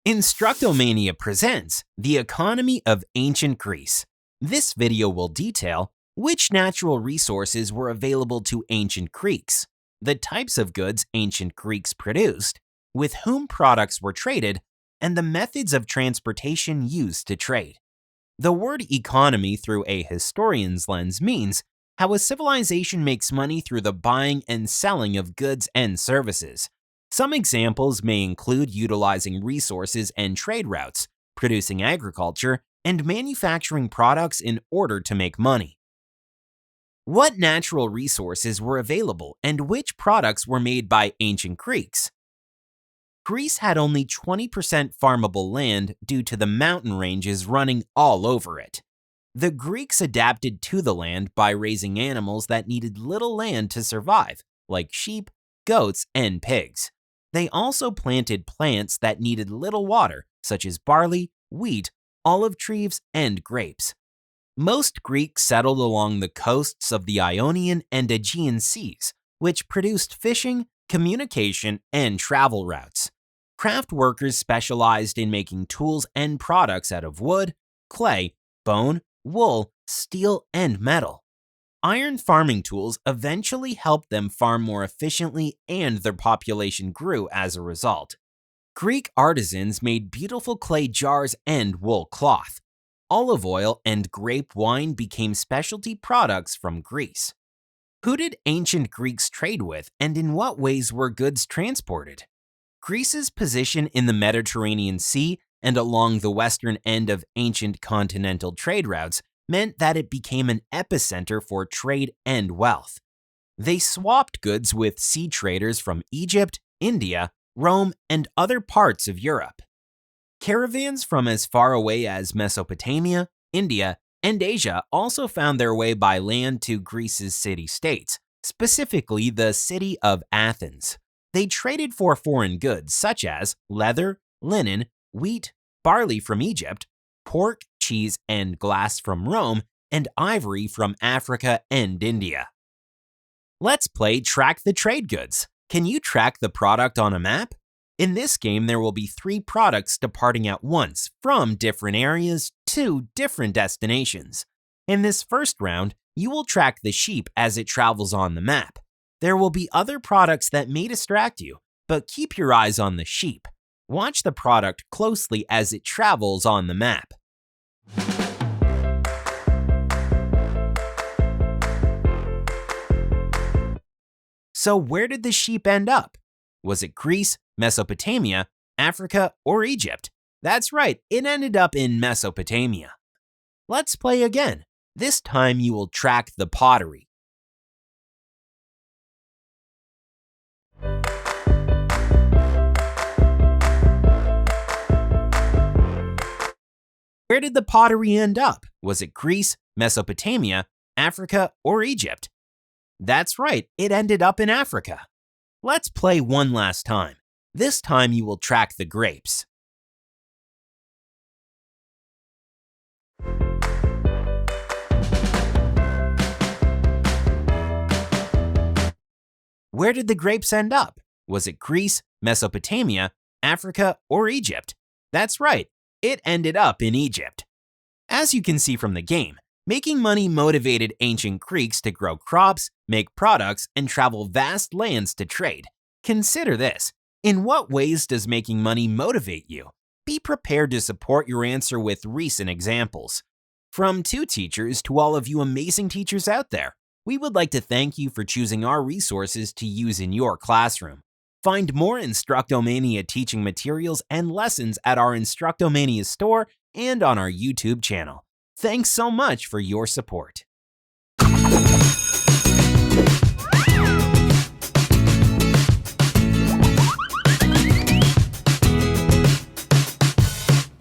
Instructomania presents the economy of ancient Greece. This video will detail which natural resources were available to ancient Greeks, the types of goods ancient Greeks produced, with whom products were traded, and the methods of transportation used to trade. The word economy through a historian's lens means how a civilization makes money through the buying and selling of goods and services. Some examples may include utilizing resources and trade routes, producing agriculture, and manufacturing products in order to make money. What natural resources were available and which products were made by ancient Greeks? Greece had only 20% farmable land due to the mountain ranges running all over it. The Greeks adapted to the land by raising animals that needed little land to survive, like sheep, goats, and pigs. They also planted plants that needed little water, such as barley, wheat, olive trees, and grapes. Most Greeks settled along the coasts of the Ionian and Aegean seas, which produced fishing, communication, and travel routes. Craft workers specialized in making tools and products out of wood, clay, bone, wool, steel, and metal. Iron farming tools eventually helped them farm more efficiently, and their population grew as a result. Greek artisans made beautiful clay jars and wool cloth. Olive oil and grape wine became specialty products from Greece. Who did ancient Greeks trade with, and in what ways were goods transported? Greece's position in the Mediterranean Sea and along the western end of ancient continental trade routes meant that it became an epicenter for trade and wealth. They swapped goods with sea traders from Egypt, India, Rome, and other parts of Europe. Caravans from as far away as Mesopotamia, India, and Asia also found their way by land to Greece's city-states, specifically the city of Athens. They traded for foreign goods such as leather, linen, wheat, barley from Egypt, pork, cheese, and glass from Rome, and ivory from Africa and India. Let's play Track the Trade Goods. Can you track the product on a map? In this game, there will be 3 products departing at once from different areas to different destinations. In this first round, you will track the sheep as it travels on the map. There will be other products that may distract you, but keep your eyes on the sheep. Watch the product closely as it travels on the map. So where did the sheep end up? Was it Greece, Mesopotamia, Africa, or Egypt? That's right, it ended up in Mesopotamia. Let's play again. This time you will track the pottery. Where did the pottery end up? Was it Greece, Mesopotamia, Africa, or Egypt? That's right, it ended up in Africa. Let's play one last time. This time you will track the grapes. Where did the grapes end up? Was it Greece, Mesopotamia, Africa, or Egypt? That's right, it ended up in Egypt. As you can see from the game, making money motivated ancient Greeks to grow crops, make products, and travel vast lands to trade. Consider this. In what ways does making money motivate you? Be prepared to support your answer with recent examples. From 2 teachers to all of you amazing teachers out there, we would like to thank you for choosing our resources to use in your classroom. Find more Instructomania teaching materials and lessons at our Instructomania store and on our YouTube channel. Thanks so much for your support.